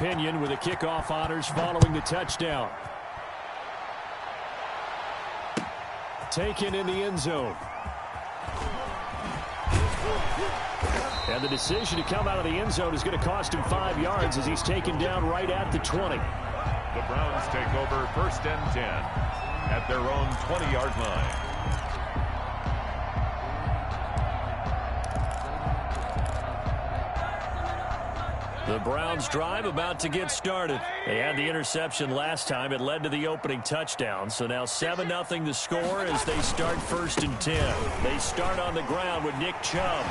Opinion with the kickoff honors following the touchdown. Taken in the end zone. And the decision to come out of the end zone is going to cost him 5 yards as he's taken down right at the 20. The Browns take over 1st and 10 at their own 20-yard line. The Browns drive about to get started. They had the interception last time. It led to the opening touchdown. So now 7-0 the score as they start 1st and 10. They start on the ground with Nick Chubb.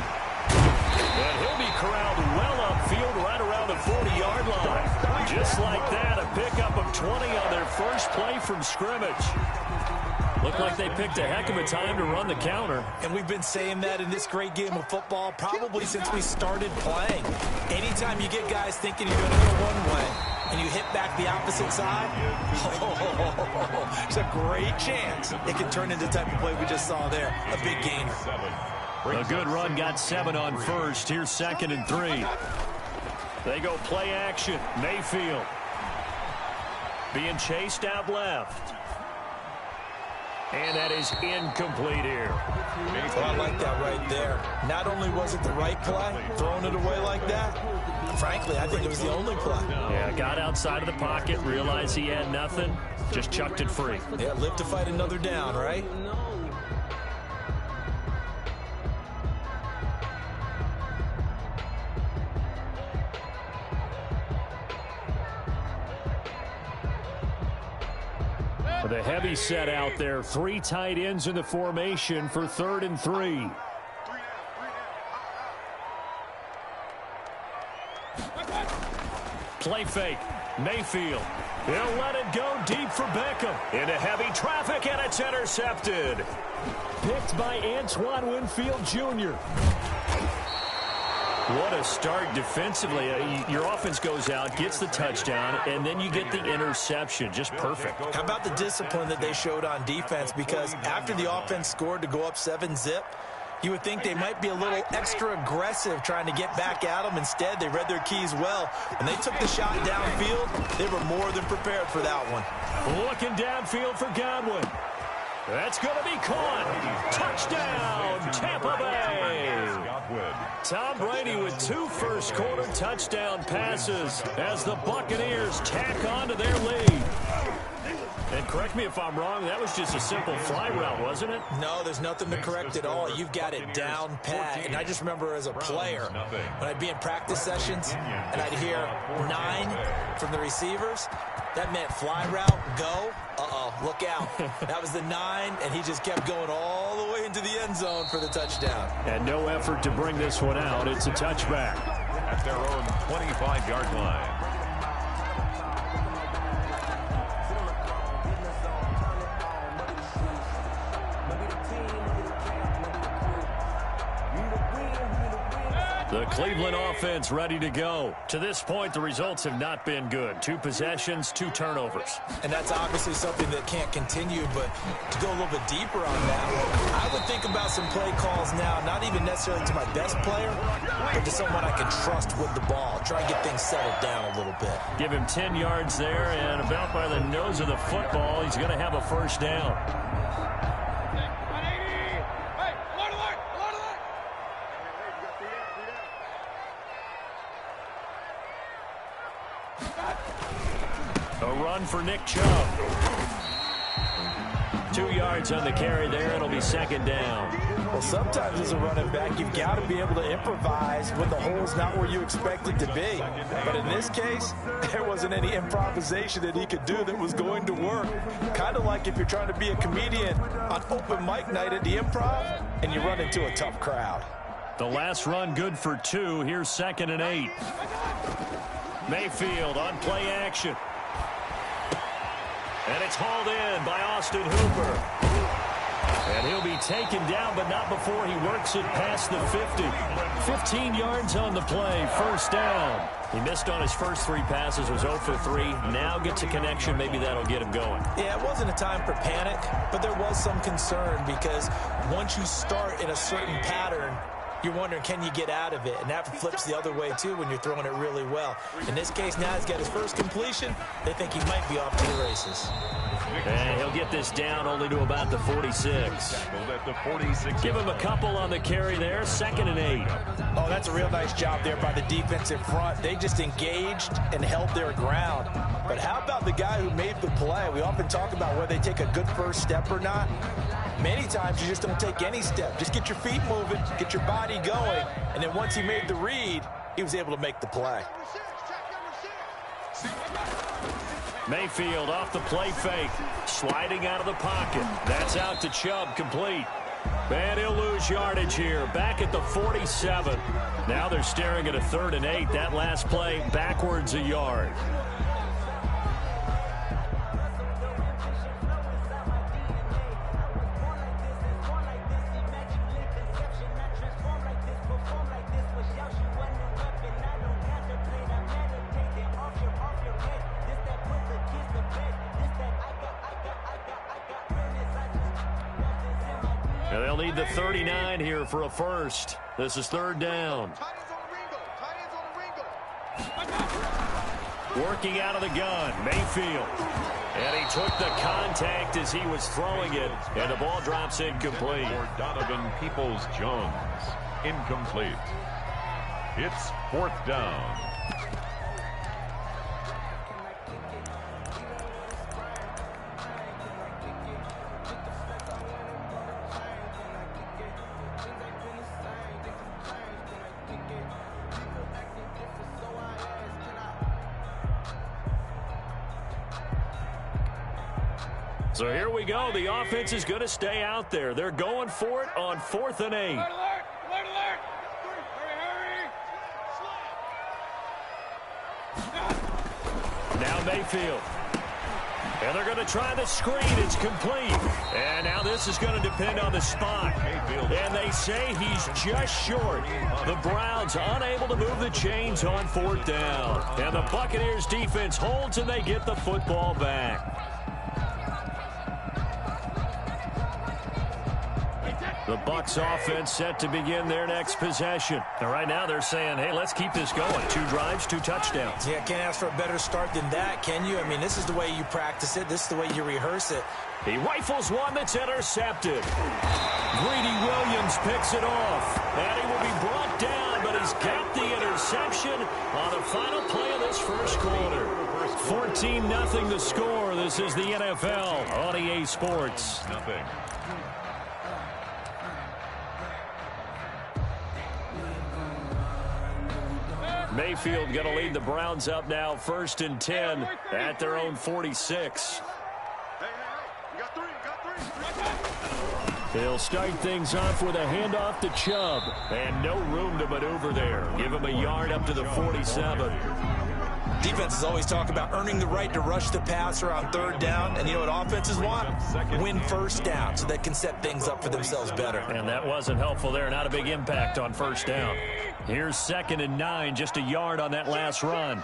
And he'll be corralled well upfield right around the 40-yard line. Just like that, a pickup of 20 on their first play from scrimmage. Looked like they picked a heck of a time to run the counter. And we've been saying that in this great game of football probably since we started playing. Anytime you get guys thinking you're going to go one way and you hit back the opposite side, it's a great chance it can turn into the type of play we just saw there, a big gainer. A good run got 7 on first. Here's 2nd and 3. They go play action. Mayfield being chased out left. And that is incomplete here. Well, I like that right there. Not only was it the right play, throwing it away like that, frankly, I think it was the only play. Yeah, got outside of the pocket, realized he had nothing, just chucked it free. Yeah, live to fight another down, right? The heavy set out there. 3 tight ends in the formation for 3rd and 3. Play fake. Mayfield. He'll let it go deep for Beckham. Into heavy traffic, and it's intercepted. Picked by Antoine Winfield Jr. What a start defensively. Your offense goes out, gets the touchdown, and then you get the interception. Just perfect. How about the discipline that they showed on defense? Because after the offense scored to go up 7-zip, you would think they might be a little extra aggressive trying to get back at them. Instead, they read their keys well, and they took the shot downfield. They were more than prepared for that one. Looking downfield for Godwin. That's going to be caught. Touchdown, Tampa Bay. Tom Brady with 2 first-quarter touchdown passes as the Buccaneers tack on to their lead. And correct me if I'm wrong, that was just a simple fly route, wasn't it? No, there's nothing to correct at all. You've got it down pat. And I just remember as a player, when I'd be in practice sessions and I'd hear 9 from the receivers, that meant fly route, go. Look out. That was the 9, and he just kept going all the way into the end zone for the touchdown. And no effort to bring this one out. It's a touchback. At their own 25-yard line. The Cleveland offense ready to go. To this point, the results have not been good. 2 possessions, 2 turnovers. And that's obviously something that can't continue, but to go a little bit deeper on that, I would think about some play calls now, not even necessarily to my best player, but to someone I can trust with the ball. Try and get things settled down a little bit. Give him 10 yards there, and about by the nose of the football, he's going to have a first down. A run for Nick Chubb. 2 yards on the carry there. It'll be 2nd down. Well, sometimes as a running back, you've got to be able to improvise when the hole's not where you expect it to be. But in this case, there wasn't any improvisation that he could do that was going to work. Kind of like if you're trying to be a comedian on open mic night at the Improv and you run into a tough crowd. The last run good for 2. Here's 2nd and 8. Mayfield on play action. And it's hauled in by Austin Hooper. And he'll be taken down, but not before he works it past the 50. 15 yards on the play, first down. He missed on his first 3 passes, was 0 for 3. Now gets a connection. Maybe that'll get him going. Yeah, it wasn't a time for panic, but there was some concern because once you start in a certain pattern, you're wondering, can you get out of it? And that flips the other way, too, when you're throwing it really well. In this case, now he's got his first completion. They think he might be off to the races. And he'll get this down only to about the 46. Give him a couple on the carry there, 2nd and 8. Oh, that's a real nice job there by the defensive front. They just engaged and held their ground. But how about the guy who made the play? We often talk about whether they take a good first step or not. Many times you just don't take any step. Just get your feet moving, get your body going, and then once he made the read, he was able to make the play. Mayfield off the play fake, sliding out of the pocket. That's out to Chubb, complete. And he'll lose yardage here, back at the 47. Now they're staring at a 3rd and 8. That last play backwards a yard. And they'll need the 39 here for a first. This is 3rd down. Working out of the gun, Mayfield. And he took the contact as he was throwing it. And the ball drops incomplete. For Donovan Peoples-Jones. Incomplete. It's 4th down. So here we go. The offense is going to stay out there. They're going for it on 4th and 8. Alert, alert, alert. Hurry, Now Mayfield. And they're going to try the screen. It's complete. And now this is going to depend on the spot. And they say he's just short. The Browns unable to move the chains on 4th down. And the Buccaneers defense holds and they get the football back. The Bucs offense set to begin their next possession. And right now they're saying, hey, let's keep this going. 2 drives, 2 touchdowns. Yeah, can't ask for a better start than that, can you? I mean, this is the way you practice it. This is the way you rehearse it. He rifles one that's intercepted. Greedy Williams picks it off. And he will be brought down, but he's got the interception on the final play of this first quarter. 14-0 the score. This is the NFL on EA Sports. Nothing. Mayfield going to lead the Browns up now, 1st and 10 at their own 46. They'll start things off with a handoff to Chubb. And no room to maneuver there. Give him a yard up to the 47. Defenses always talk about earning the right to rush the passer on 3rd down. And you know what offenses want? Win 1st down so they can set things up for themselves better. And that wasn't helpful there. Not a big impact on 1st down. Here's 2nd and 9, just a yard on that last run.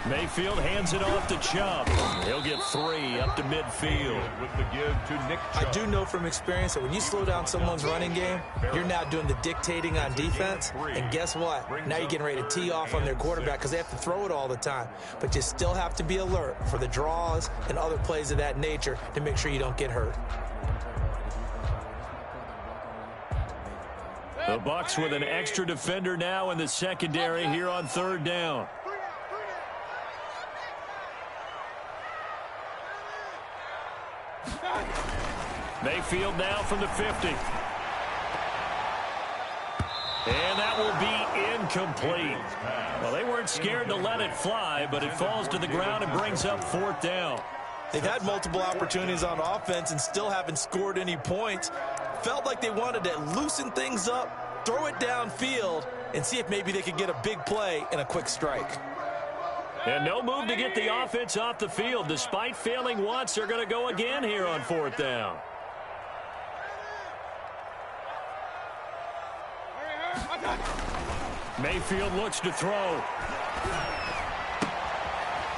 Mayfield hands it off to Chubb. He'll get 3 up to midfield. With the give to Nick Chubb. I do know from experience that when you slow down someone's running game, you're now doing the dictating on defense. And guess what? Now you're getting ready to tee off on their quarterback because they have to throw it all the time. But you still have to be alert for the draws and other plays of that nature to make sure you don't get hurt. The Bucs with an extra defender now in the secondary here on 3rd down. Mayfield now from the 50. And that will be incomplete. Well, they weren't scared to let it fly, but it falls to the ground and brings up 4th down. They've had multiple opportunities on offense and still haven't scored any points. Felt like they wanted to loosen things up, throw it downfield, and see if maybe they could get a big play and a quick strike. And no move to get the offense off the field. Despite failing once, they're going to go again here on 4th down. Mayfield looks to throw.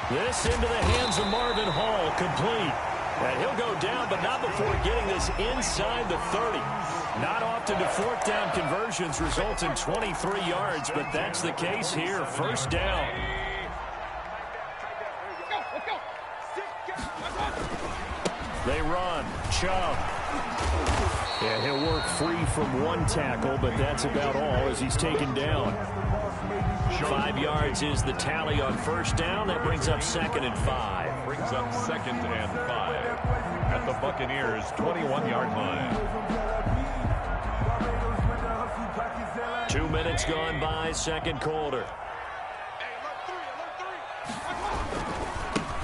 This into the hands of Marvin Hall, complete. And he'll go down, but not before getting this inside the 30. Not often do fourth down conversions result in 23 yards, but that's the case here. First down. They run. Chubb. Yeah, he'll work free from one tackle, but that's about all as he's taken down. 5 yards is the tally on first down. That brings up 2nd and 5. Brings up 2nd and 5 at the Buccaneers' 21-yard line. 2 minutes gone by, second quarter.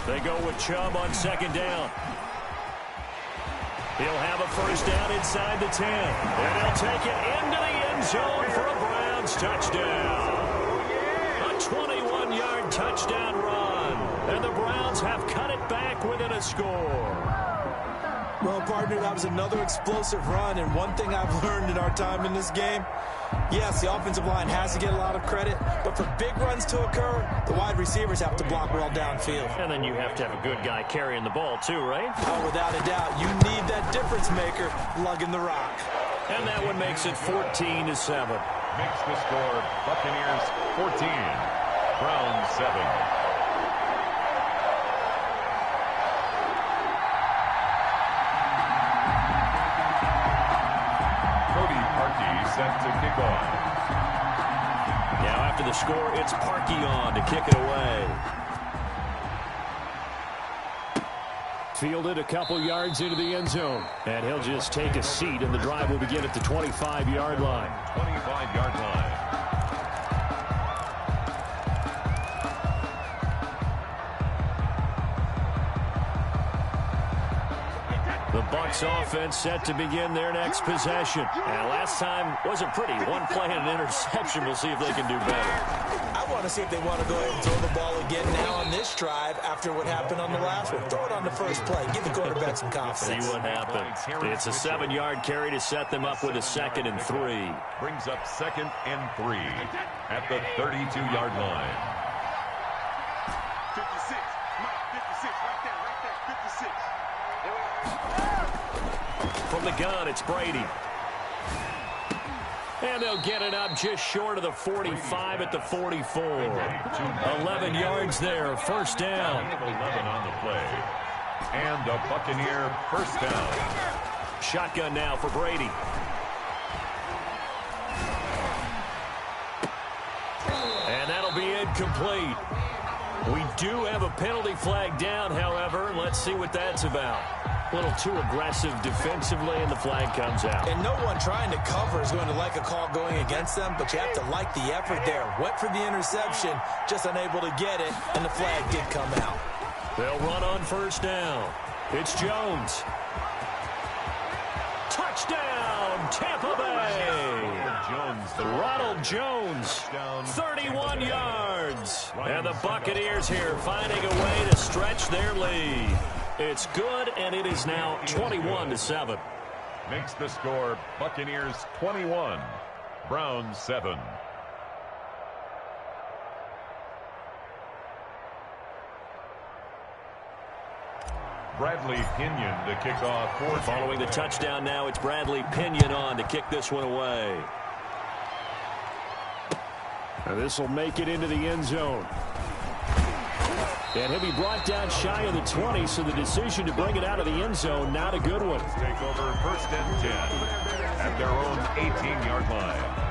They go with Chubb on second down. He'll have a first down inside the 10. And he'll take it into the end zone for a Browns touchdown. A 21-yard touchdown run. And the Browns have cut it back within a score. Well, partner, that was another explosive run. And one thing I've learned in our time in this game, yes, the offensive line has to get a lot of credit, but for big runs to occur, the wide receivers have to block well downfield. And then you have to have a good guy carrying the ball too, right? Oh, without a doubt. You need that difference maker lugging the rock. And that one makes it 14-7. Makes the score Buccaneers 14, Browns 7. Set to kick off. Now after the score, it's Parkey on to kick it away. Fielded a couple yards into the end zone. And he'll just take a seat, and the drive will begin at the 25-yard line. 25-yard line. The Bucs offense set to begin their next possession. And last time wasn't pretty. One play and an interception. We'll see if they can do better. I want to see if they want to go ahead and throw the ball again now on this drive after what happened on the last one. Throw it on the first play. Give the quarterback some confidence. See what happens. It's a 7-yard carry to set them up with a 2nd and 3. Brings up 2nd and 3 at the 32-yard line. 56. Mike, 56. Right there. 56. From the gun, it's Brady. And they'll get it up just short of the 45 at the 44. 11 yards there, first down. 11 on the play. And a Buccaneer first down. Shotgun now for Brady. And that'll be incomplete. We do have a penalty flag down, however. Let's see what that's about. A little too aggressive defensively, and the flag comes out. And no one trying to cover is going to like a call going against them, but you have to like the effort there. Went for the interception, just unable to get it, and the flag did come out. They'll run on first down. It's Jones. Touchdown, Tampa Bay. Ronald Jones, 31 yards. And the Buccaneers here finding a way to stretch their lead. It's good, and it is now 21-7. Makes the score Buccaneers 21, Browns 7. Bradley Pinion to kick off. Following the touchdown now, it's Bradley Pinion on to kick this one away. This will make it into the end zone. And he'll be brought down shy of the 20, so the decision to bring it out of the end zone, not a good one. Take over first and 10 at their own 18-yard line.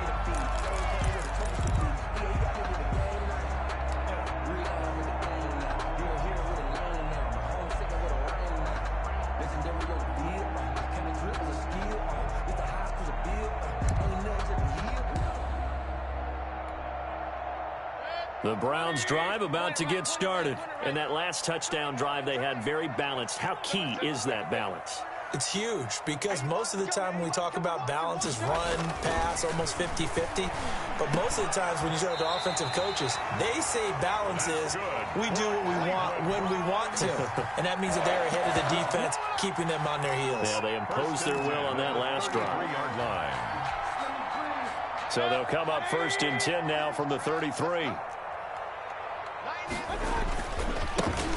The Browns drive about to get started. And that last touchdown drive they had very balanced. How key is that balance? It's huge because most of the time when we talk about balance is run, pass, almost 50-50. But most of the times when you talk to offensive coaches, they say balance is we do what we want when we want to. And that means that they're ahead of the defense, keeping them on their heels. Yeah, they imposed their will on that last drive. 3-yard line. So they'll come up first and 10 now from the 33.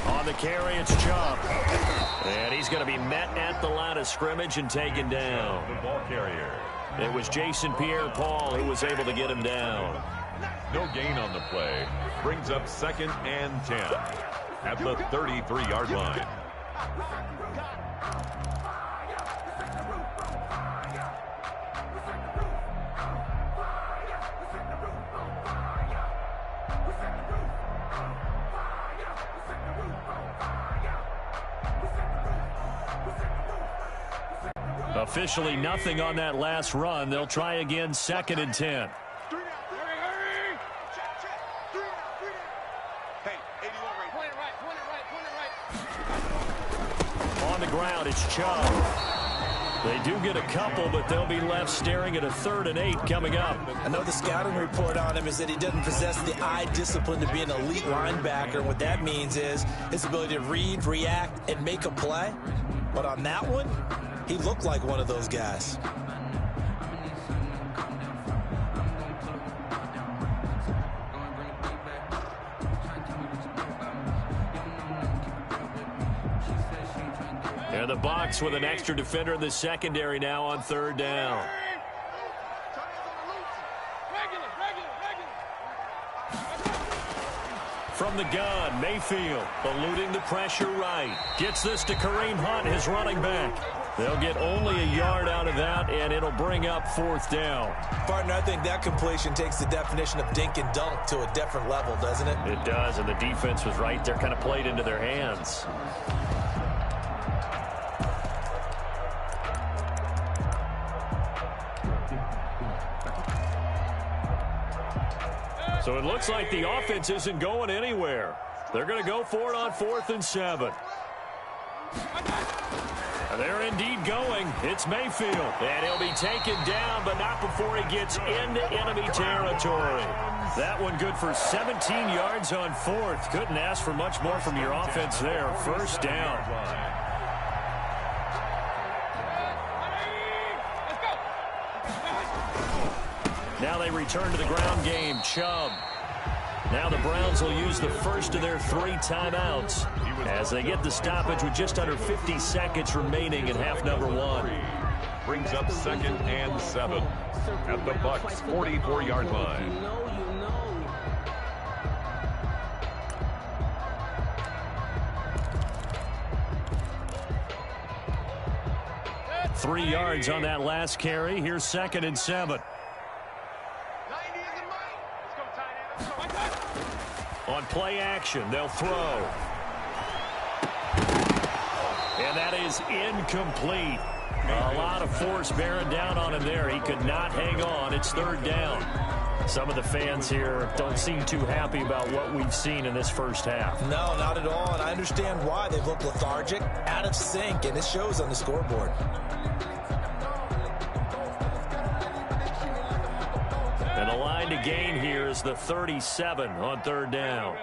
On the carry, it's Chubb. And he's going to be met at the line of scrimmage and taken down. The ball carrier. It was Jason Pierre-Paul who was able to get him down. No gain on the play. Brings up 2nd and 10 at the 33-yard line. Officially nothing on that last run. They'll try again, 2nd and 10. On the ground, it's Chubb. They do get a couple, but they'll be left staring at a 3rd and 8 coming up. I know the scouting report on him is that he doesn't possess the eye discipline to be an elite linebacker. And what that means is his ability to read, react, and make a play. But on that one, he looked like one of those guys. And the Bucs with an extra defender in the secondary now on 3rd down. From the gun, Mayfield eluding the pressure right. Gets this to Kareem Hunt, his running back. They'll get only a yard out of that, and it'll bring up 4th down. Partner, I think that completion takes the definition of dink and dunk to a different level, doesn't it? It does, and the defense was right there, kind of played into their hands. So it looks like the offense isn't going anywhere. They're going to go for it on 4th and 7. They're indeed going. It's Mayfield. And he'll be taken down, but not before he gets into enemy territory. That one good for 17 yards on 4th. Couldn't ask for much more from your offense there. 1st down. Now they return to the ground game. Chubb. Now the Browns will use the first of their 3 timeouts as they get the stoppage with just under 50 seconds remaining in half number 1. Brings up 2nd and 7 at the Bucs 44-yard line. Three yards on that last carry. Here's 2nd and 7. On play action, they'll throw. And that is incomplete. A lot of force bearing down on him there. He could not hang on. It's 3rd down. Some of the fans here don't seem too happy about what we've seen in this first half. No, not at all, and I understand why. They've looked lethargic, out of sync, and it shows on the scoreboard. And the line to gain here is the 37 on 3rd down.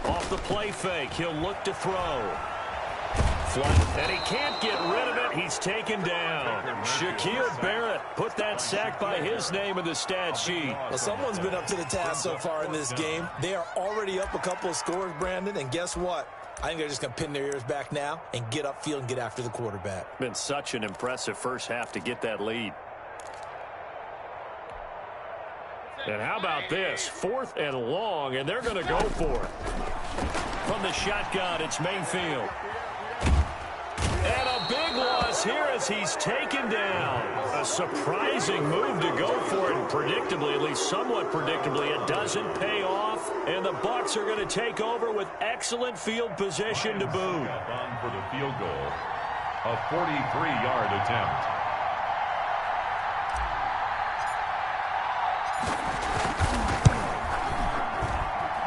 Off the play fake, he'll look to throw. And he can't get rid of it. He's taken down. Shaquille Barrett put that sack by his name in the stat sheet. Well, someone's been up to the task so far in this game. They are already up a couple of scores, Brandon, and guess what? I think they're just going to pin their ears back now and get upfield and get after the quarterback. Been such an impressive first half to get that lead. And how about this? 4th and long, and they're going to go for it. From the shotgun, it's Mayfield. And a big loss here as he's taken down. A surprising move to go for it. And predictably, at least somewhat predictably, it doesn't pay off. And the Bucs are going to take over with excellent field position to boot. On for the field goal. A 43-yard attempt.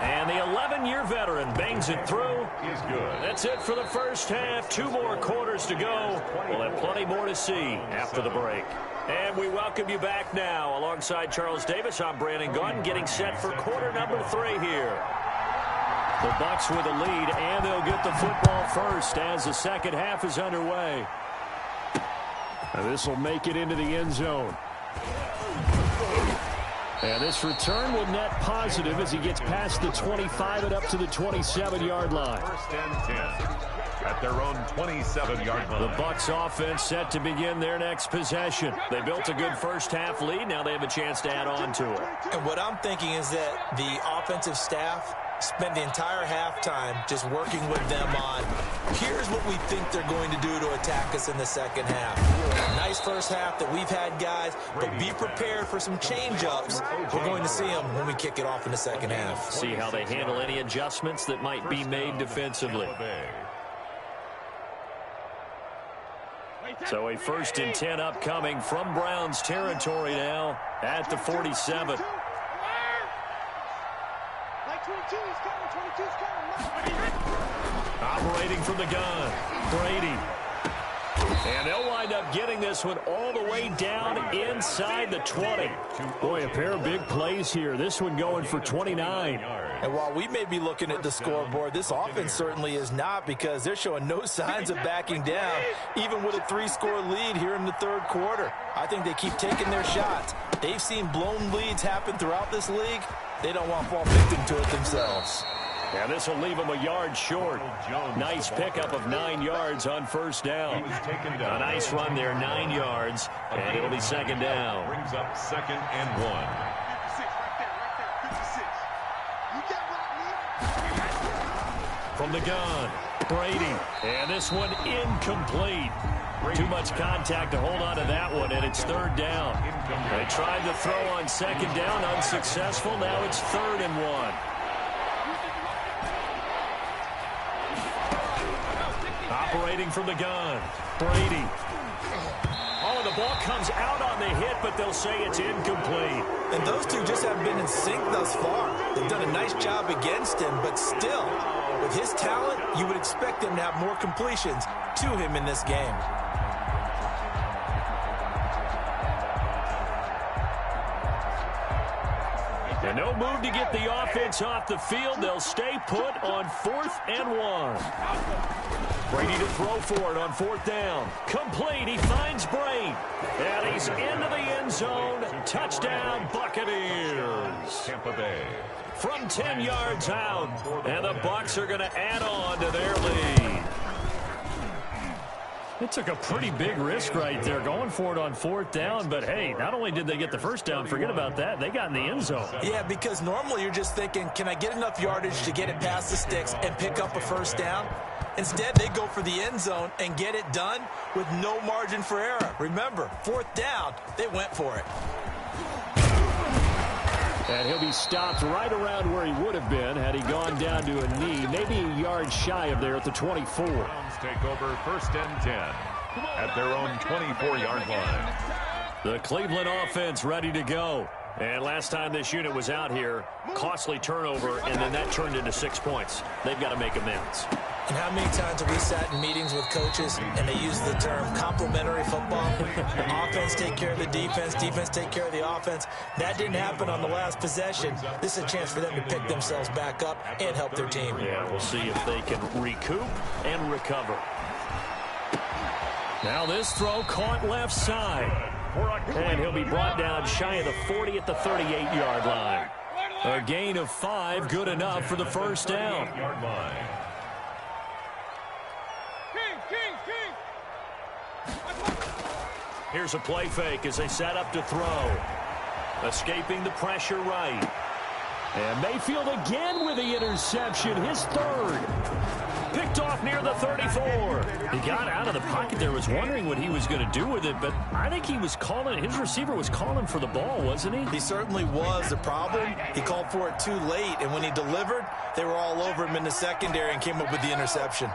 And the 11-year veteran bangs it through. He's good. That's it for the first half. 2 more quarters to go. We'll have plenty more to see after the break. And we welcome you back now. Alongside Charles Davis, I'm Brandon Gaudin, getting set for quarter number 3 here. The Bucs with a lead, and they'll get the football first as the second half is underway. And this will make it into the end zone. And this return will net positive as he gets past the 25 and up to the 27-yard line. First and 10 at their own 27-yard line. The Bucs offense set to begin their next possession. They built a good first-half lead. Now they have a chance to add on to it. And what I'm thinking is that the offensive staff spent the entire halftime just working with them on, here's what we think they're going to do to attack us in the second half. Nice first half that we've had, guys, but be prepared for some change-ups. We're going to see them when we kick it off in the second half. See how they handle any adjustments that might be made defensively. So a 1st and 10 upcoming from Browns territory now at the 47. Operating from the gun, Brady. And they'll wind up getting this one all the way down inside the 20. Boy, a pair of big plays here. This one going for 29. And while we may be looking at the scoreboard, this offense certainly is not, because they're showing no signs of backing down, even with a 3-score lead here in the third quarter. I think they keep taking their shots. They've seen blown leads happen throughout this league. They don't want to fall victim to it themselves. Yeah, this will leave them a yard short. Nice pickup of 9 yards on first down. A nice run there, 9 yards, and it'll be second down. Brings up 2nd and 1. 56 From the gun, Brady. And this one incomplete. Too much contact to hold on to that one, and it's 3rd down. They tried to throw on 2nd down, unsuccessful. Now it's 3rd and 1. Operating from the gun, Brady. Oh, and the ball comes out on the hit, but they'll say it's incomplete. And those two just haven't been in sync thus far. They've done a nice job against him, but still, with his talent, you would expect him to have more completions to him in this game. And no move to get the offense off the field. They'll stay put on 4th and 1. Brady to throw for it on 4th down. Complete. He finds Brain. And he's into the end zone. Touchdown, Buccaneers. Tampa Bay. From 10 yards out. And the Bucs are going to add on to their lead. It took a pretty big risk right there going for it on 4th down, but hey, not only did they get the first down, forget about that, they got in the end zone. Yeah, because normally you're just thinking, can I get enough yardage to get it past the sticks and pick up a first down? Instead, they go for the end zone and get it done with no margin for error. Remember, 4th down, they went for it. And he'll be stopped right around where he would have been had he gone down to a knee, maybe a yard shy of there at the 24. Browns take over 1st and 10 at their own 24-yard line. The Cleveland offense ready to go. And last time this unit was out here, costly turnover, and then that turned into 6 points. They've got to make amends. And how many times have we sat in meetings with coaches and they use the term complementary football? Offense take care of the defense, defense take care of the offense. That didn't happen on the last possession. This is a chance for them to pick themselves back up and help their team. Yeah, we'll see if they can recoup and recover. Now this throw caught left side. And he'll be brought down shy of the 40 at the 38-yard line. A gain of 5, good enough for the first down. Here's a play fake as they set up to throw. Escaping the pressure right. And Mayfield again with the interception, his 3rd. Picked off near the 34. He got out of the pocket there, was wondering what he was going to do with it, but I think he was calling, his receiver was calling for the ball, wasn't he? He certainly was. The problem, he called for it too late, and when he delivered, they were all over him in the secondary and came up with the interception.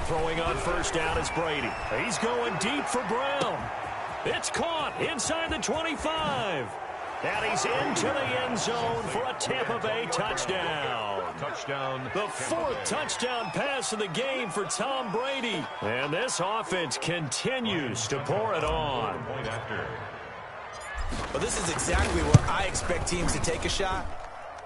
Throwing on first down is Brady. He's going deep for Brown. It's caught inside the 25. And he's into the end zone for a Tampa Bay touchdown. Touchdown. The 4th touchdown pass of the game for Tom Brady. And this offense continues to pour it on. Well, this is exactly where I expect teams to take a shot.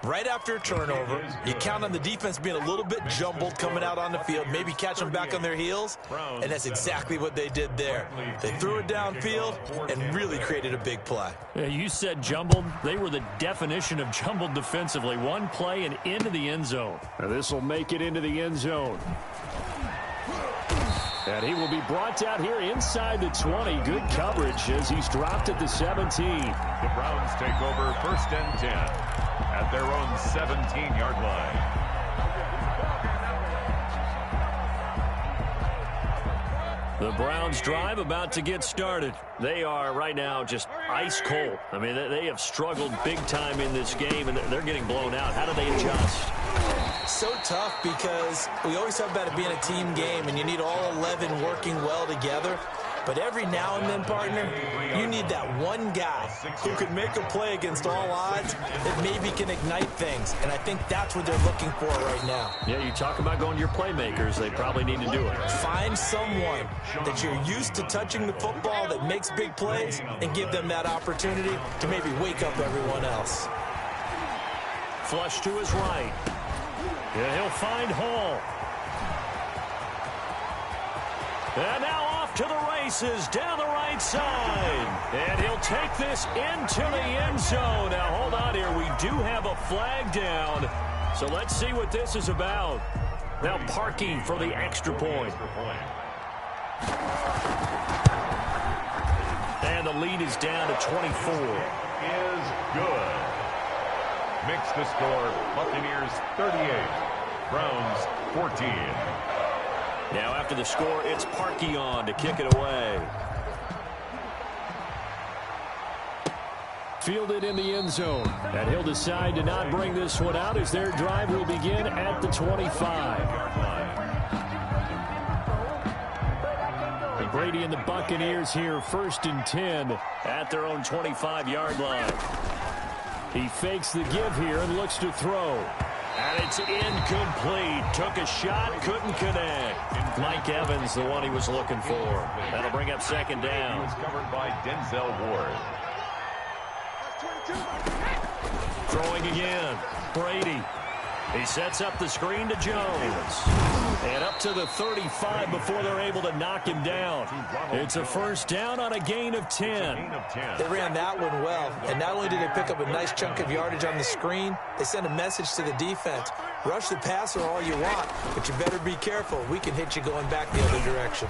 Right after a turnover, you count on the defense being a little bit jumbled coming out on the field, maybe catch them back on their heels, and that's exactly what they did there. They threw it downfield and really created a big play. Yeah, you said jumbled. They were the definition of jumbled defensively. One play and into the end zone. This will make it into the end zone. And he will be brought out here inside the 20. Good coverage as he's dropped at the 17. The Browns take over 1st and 10 at their own 17-yard line. The Browns drive about to get started. They are right now just ice cold. I mean, they have struggled big time in this game, and they're getting blown out. How do they adjust? So tough because we always talk about it being a team game, and you need all 11 working well together. But every now and then, partner, you need that one guy who can make a play against all odds that maybe can ignite things. And I think that's what they're looking for right now. Yeah, you talk about going to your playmakers. They probably need to do it. Find someone that you're used to touching the football that makes big plays and give them that opportunity to maybe wake up everyone else. Flush to his right. Yeah, he'll find Hall. And now off to the races down the right side. And he'll take this into the end zone. Now, hold on here. We do have a flag down. So let's see what this is about. Now parking for the extra point. And the lead is down to 24. Is good. Makes the score Buccaneers 38, Browns 14. Now after the score, it's Parkey on to kick it away. Fielded in the end zone. And he'll decide to not bring this one out as their drive will begin at the 25. And Brady and the Buccaneers here 1st and 10 at their own 25-yard line. He fakes the give here and looks to throw. And it's incomplete. Took a shot, couldn't connect. Mike Evans, the one he was looking for. That'll bring up 2nd down. He was covered by Denzel Ward. Throwing again. Brady. He sets up the screen to Jones. And up to the 35 before they're able to knock him down. It's a 1st down on a gain of 10. They ran that one well. And not only did they pick up a nice chunk of yardage on the screen, they sent a message to the defense. Rush the passer all you want, but you better be careful. We can hit you going back the other direction.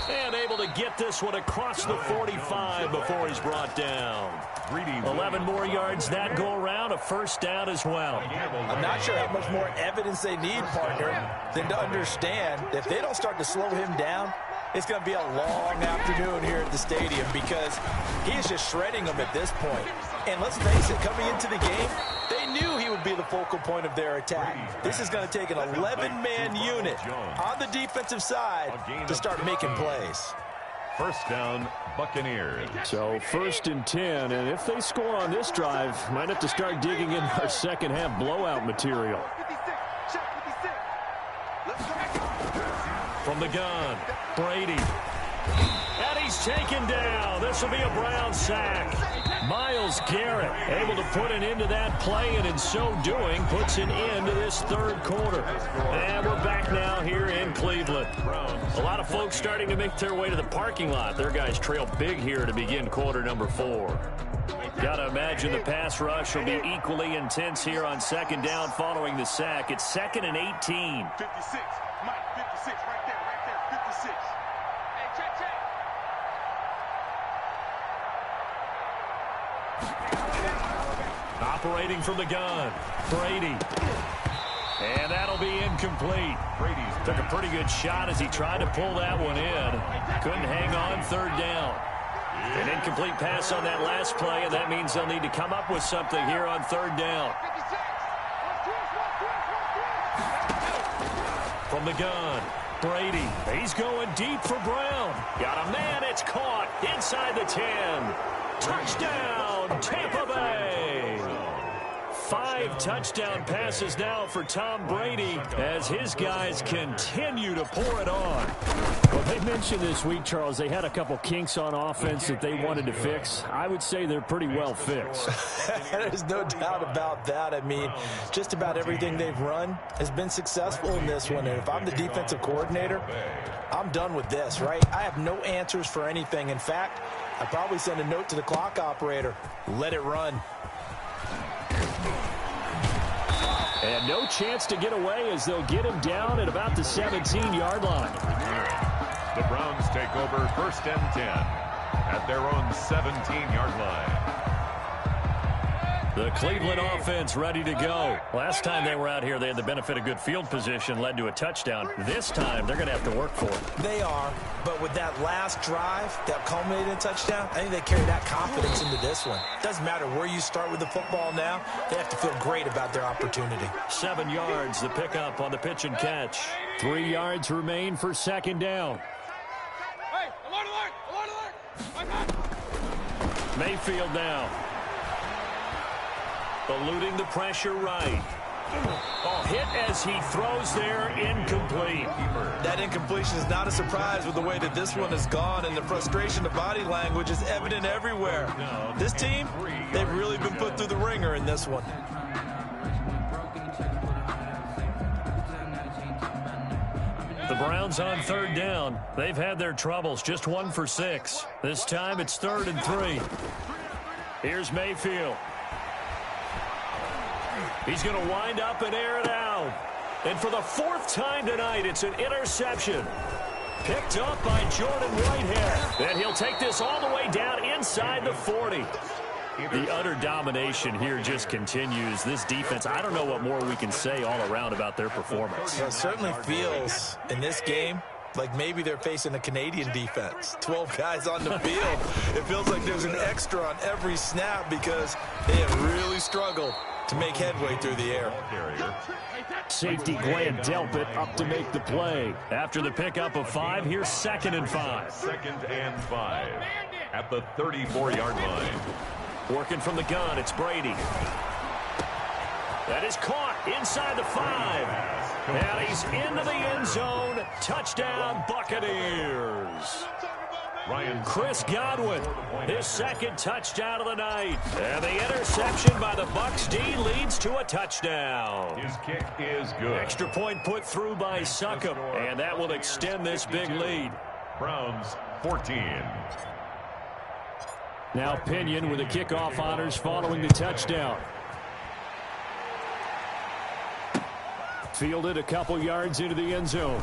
And able to get this one across the 45 before he's brought down. 11 more yards that go around, a 1st down as well. I'm not sure how much more evidence they need, partner, than to understand that if they don't start to slow him down, it's going to be a long afternoon here at the stadium because he is just shredding them at this point. And let's face it, coming into the game, they knew he would be the focal point of their attack. This is going to take an 11-man unit on the defensive side to start making plays. 1st down, Buccaneers. So 1st and 10, and if they score on this drive, might have to start digging in our second-half blowout material. From the gun, Brady. And he's taken down. This will be a Brown sack. Myles Garrett able to put an end to that play, and in so doing, puts an end to this 3rd quarter. And we're back now here in Cleveland. A lot of folks starting to make their way to the parking lot. Their guys trail big here to begin quarter number 4. Got to imagine the pass rush will be equally intense here on 2nd down following the sack. It's 2nd and 18. 56. Mike, 56. Right there. 56. Hey, check. Operating from the gun, Brady. And that'll be incomplete. Brady took a pretty good shot as he tried to pull that one in. Couldn't hang on, 3rd down. An incomplete pass on that last play, and that means they'll need to come up with something here on 3rd down. From the gun, Brady. He's going deep for Brown. Got a man, it's caught inside the 10. Touchdown, Tampa Bay. 5 5 touchdown passes now for Tom Brady as his guys continue to pour it on. Well, they mentioned this week, Charles, they had a couple kinks on offense that they wanted to fix. I would say they're pretty well fixed. There's no doubt about that. I mean, just about everything they've run has been successful in this one. And if I'm the defensive coordinator, I'm done with this, right? I have no answers for anything. In fact, I'd probably send a note to the clock operator. Let it run. And no chance to get away as they'll get him down at about the 17-yard line. The Browns take over 1st and 10 at their own 17-yard line. The Cleveland offense ready to go. Last time they were out here, they had the benefit of good field position, led to a touchdown. This time, they're going to have to work for it. They are, but with that last drive that culminated in a touchdown, I think they carry that confidence into this one. Doesn't matter where you start with the football now, they have to feel great about their opportunity. 7 yards, the pickup on the pitch and catch. 3 yards remain for 2nd down. Hey, alert! Mayfield now. Eluding the pressure right. Hit as he throws there, incomplete. That incompletion is not a surprise with the way that this one has gone, and the frustration of body language is evident everywhere. This team, they've really been put through the ringer in this one. The Browns on 3rd down. They've had their troubles, just 1 for 6. This time it's 3rd and 3. Here's Mayfield. He's going to wind up and air it out. And for the 4th time tonight, it's an interception. Picked up by Jordan Whitehair. And he'll take this all the way down inside the 40. The utter domination here just continues. This defense, I don't know what more we can say all around about their performance. It certainly feels in this game like maybe they're facing a Canadian defense. 12 guys on the field. It feels like there's an extra on every snap because they have really struggled to make headway through the air. Safety Glenn Delpit up to make the play. After the pickup of 5, here's 2nd and 5. 2nd and 5 at the 34-yard line. Working from the gun, it's Brady. That is caught inside the 5. And he's into the end zone. Touchdown, Buccaneers. Chris Godwin, his 2nd touchdown of the night. And the interception by the Bucs D leads to a touchdown. His kick is good. Extra point put through by Succop, and that will extend this big lead. Browns 14. Now Pinion with the kickoff honors following the touchdown. Fielded a couple yards into the end zone.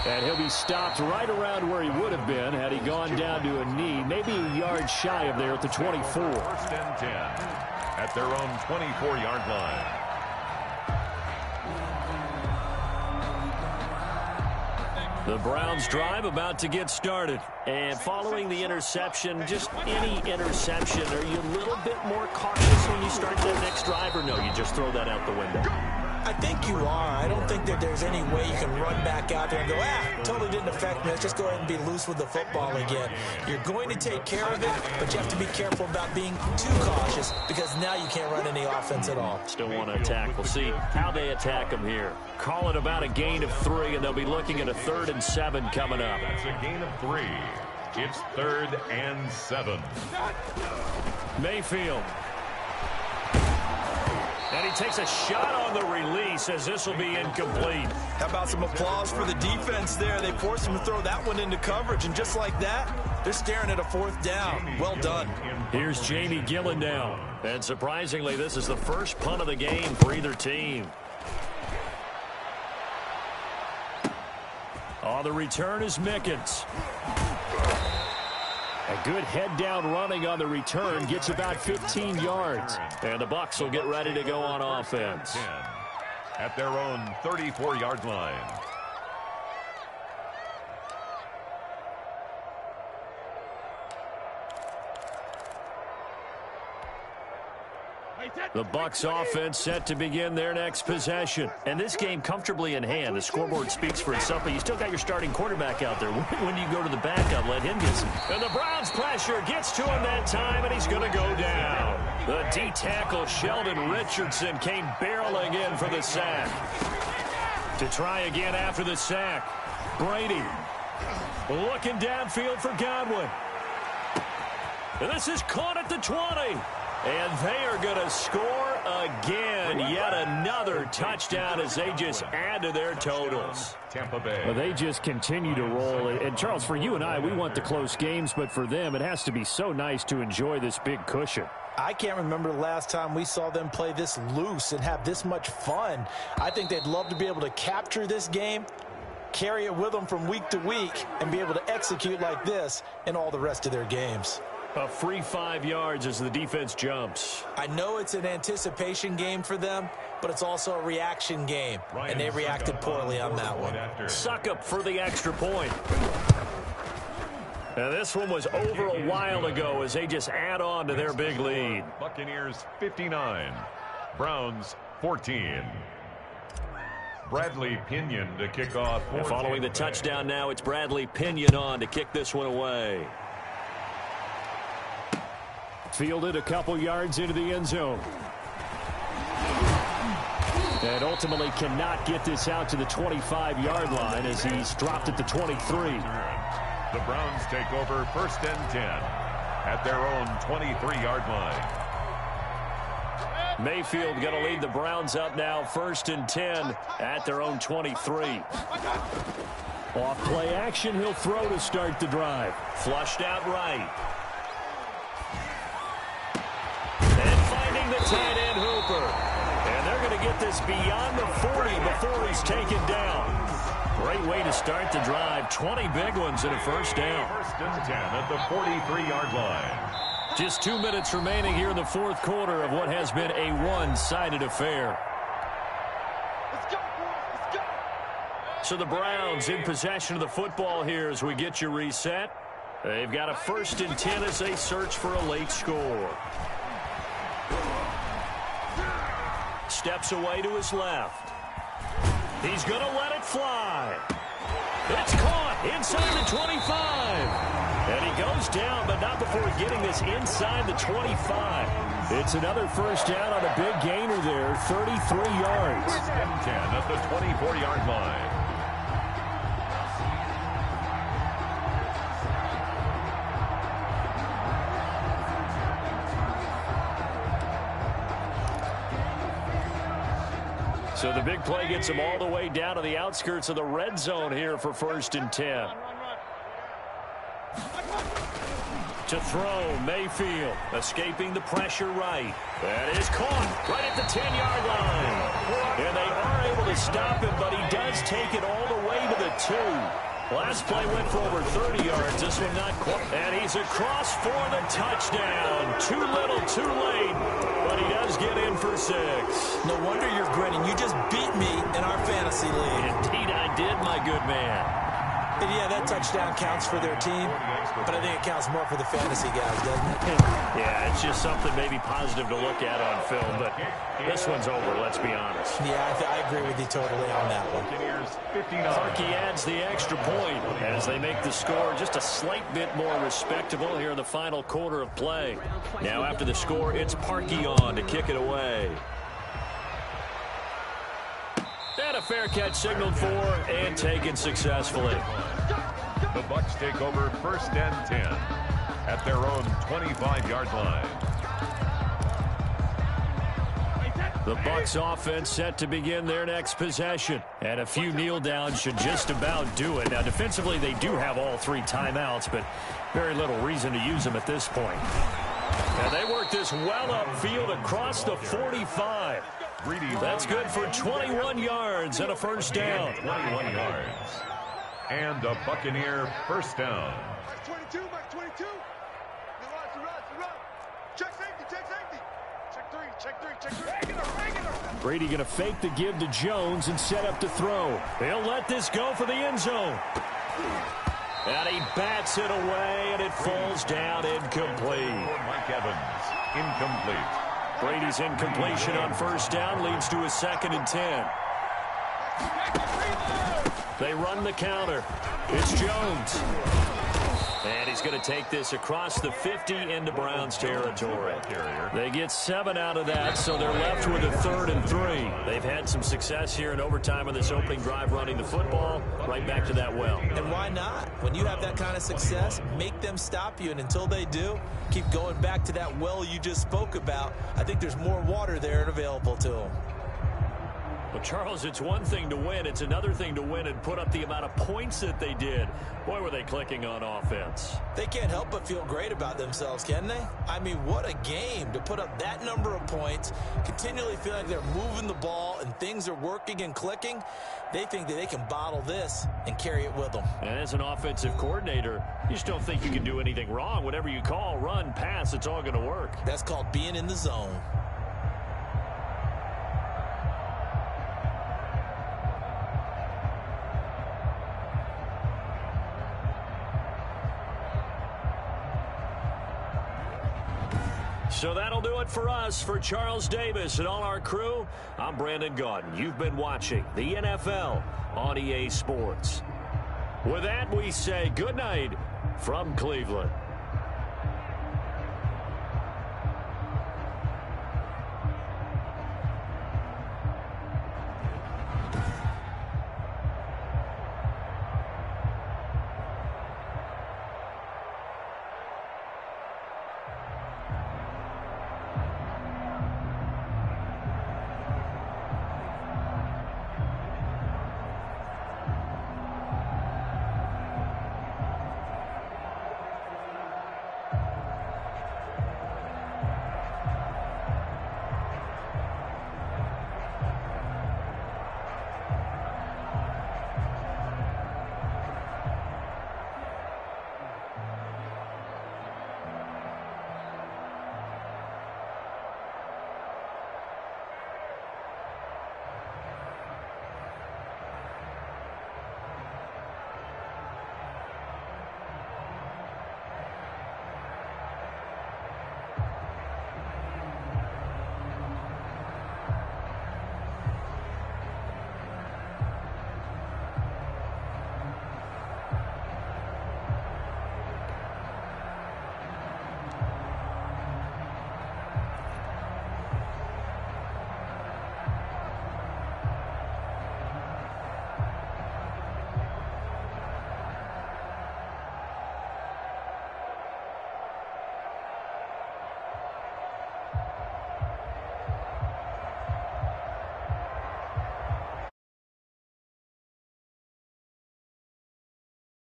And he'll be stopped right around where he would have been had he gone down to a knee, maybe a yard shy of there at the 24. 1st and 10 at their own 24-yard line. The Browns drive about to get started. And following the interception, just any interception, are you a little bit more cautious when you start that next drive, or no, you just throw that out the window? I think you are. I don't think that there's any way you can run back out there and go, totally didn't affect me. Let's just go ahead and be loose with the football again. You're going to take care of it, but you have to be careful about being too cautious because now you can't run any offense at all. Still want to attack. We'll see how they attack them here. Call it about a gain of 3, and they'll be looking at a 3rd and 7 coming up. That's a gain of 3. It's 3rd and 7. Mayfield. And he takes a shot on the release as this will be incomplete. How about some applause for the defense there? They forced him to throw that one into coverage, and just like that, they're staring at a 4th down. Well done. Here's Jamie Gillen now. And surprisingly, this is the first punt of the game for either team. On the return is Mickens. A good head-down running on the return gets about 15 yards. And the Bucs will get ready to go on offense. At their own 34-yard line. The Bucs offense set to begin their next possession. And this game comfortably in hand. The scoreboard speaks for itself, but you still got your starting quarterback out there. When you go to the backup, let him get some. And the Browns pressure gets to him that time, and he's going to go down. The D-tackle Sheldon Richardson came barreling in for the sack. To try again after the sack. Brady looking downfield for Godwin. And this is caught at the 20. And they are going to score again. Yet another touchdown as they just add to their totals. Tampa Bay. Well, they just continue to roll. And, Charles, for you and I, we want the close games. But for them, it has to be so nice to enjoy this big cushion. I can't remember the last time we saw them play this loose and have this much fun. I think they'd love to be able to capture this game, carry it with them from week to week, and be able to execute like this in all the rest of their games. A free 5 yards as the defense jumps. I know it's an anticipation game for them, but it's also a reaction game, and they reacted poorly on that one. Suckup for the extra point. Now this one was over a while ago as they just add on to their big lead. Buccaneers 59, Browns 14. Bradley Pinion to kick off. And following the touchdown now, it's Bradley Pinion on to kick this one away. Fielded a couple yards into the end zone. And ultimately cannot get this out to the 25-yard line as he's dropped at the 23. The Browns take over 1st and 10 at their own 23-yard line. Mayfield going to lead the Browns up now 1st and 10 at their own 23. Off play action, he'll throw to start the drive. Flushed out right. And finding the tight end Hooper. And they're going to get this beyond the 40 before he's taken down. Great way to start the drive. 20 big ones and a first down. 1st and 10 at the 43-yard line. Just 2 minutes remaining here in the fourth quarter of what has been a one-sided affair. Let's go, boys. Let's go. So the Browns in possession of the football here as we get you reset. They've got a 1st and 10 as they search for a late score. Steps away to his left. He's going to let it fly. It's caught inside the 25. And he goes down, but not before getting this inside the 25. It's another first down on a big gainer there, 33 yards. 1st and 10 at the 24-yard line. So the big play gets him all the way down to the outskirts of the red zone here for 1st and 10. To throw, Mayfield escaping the pressure right. That is caught right at the 10-yard line. And they are able to stop him, but he does take it all the way to the 2. Last play went for over 30 yards. This one not quite. And he's across for the touchdown. Too little, too late. But he does get in for 6. No wonder you're grinning. You just beat me in our fantasy league. Indeed I did, my good man. And yeah, that touchdown counts for their team, but I think it counts more for the fantasy guys, doesn't it? Yeah, it's just something maybe positive to look at on film, but this one's over, let's be honest. Yeah, I agree with you totally on that one. Parkey adds the extra point as they make the score just a slight bit more respectable here in the final quarter of play. Now after the score, it's Parkey on to kick it away. And a fair catch signaled for and taken successfully. The Bucs take over 1st and 10 at their own 25-yard line. The Bucs offense set to begin their next possession. And a few kneel downs should just about do it. Now defensively they do have all 3 timeouts, but very little reason to use them at this point. And they work this well upfield across the 45. That's good for 21 yards and a first down. 21 yards. And a Buccaneer first down. Max 22, Max 22. Check safety, check safety. Check 3. Regular. Brady going to fake the give to Jones and set up to throw. They'll let this go for the end zone. And he bats it away, and it falls down incomplete. Mike Evans, incomplete. Brady's incompletion on first down leads to a 2nd and 10. They run the counter. It's Jones. And he's going to take this across the 50 into Browns territory. They get 7 out of that, so they're left with a 3rd and 3. They've had some success here in overtime on this opening drive running the football. Right back to that well. And why not? When you have that kind of success, make them stop you. And until they do, keep going back to that well you just spoke about. I think there's more water there and available to them. Well, Charles, it's one thing to win. It's another thing to win and put up the amount of points that they did. Boy, were they clicking on offense. They can't help but feel great about themselves, can they? I mean, what a game to put up that number of points, continually feel like they're moving the ball and things are working and clicking. They think that they can bottle this and carry it with them. And as an offensive coordinator, you just don't think you can do anything wrong. Whatever you call, run, pass, it's all going to work. That's called being in the zone. So that'll do it for us. For Charles Davis and all our crew, I'm Brandon Gaudin. You've been watching the NFL on EA Sports. With that, we say good night from Cleveland.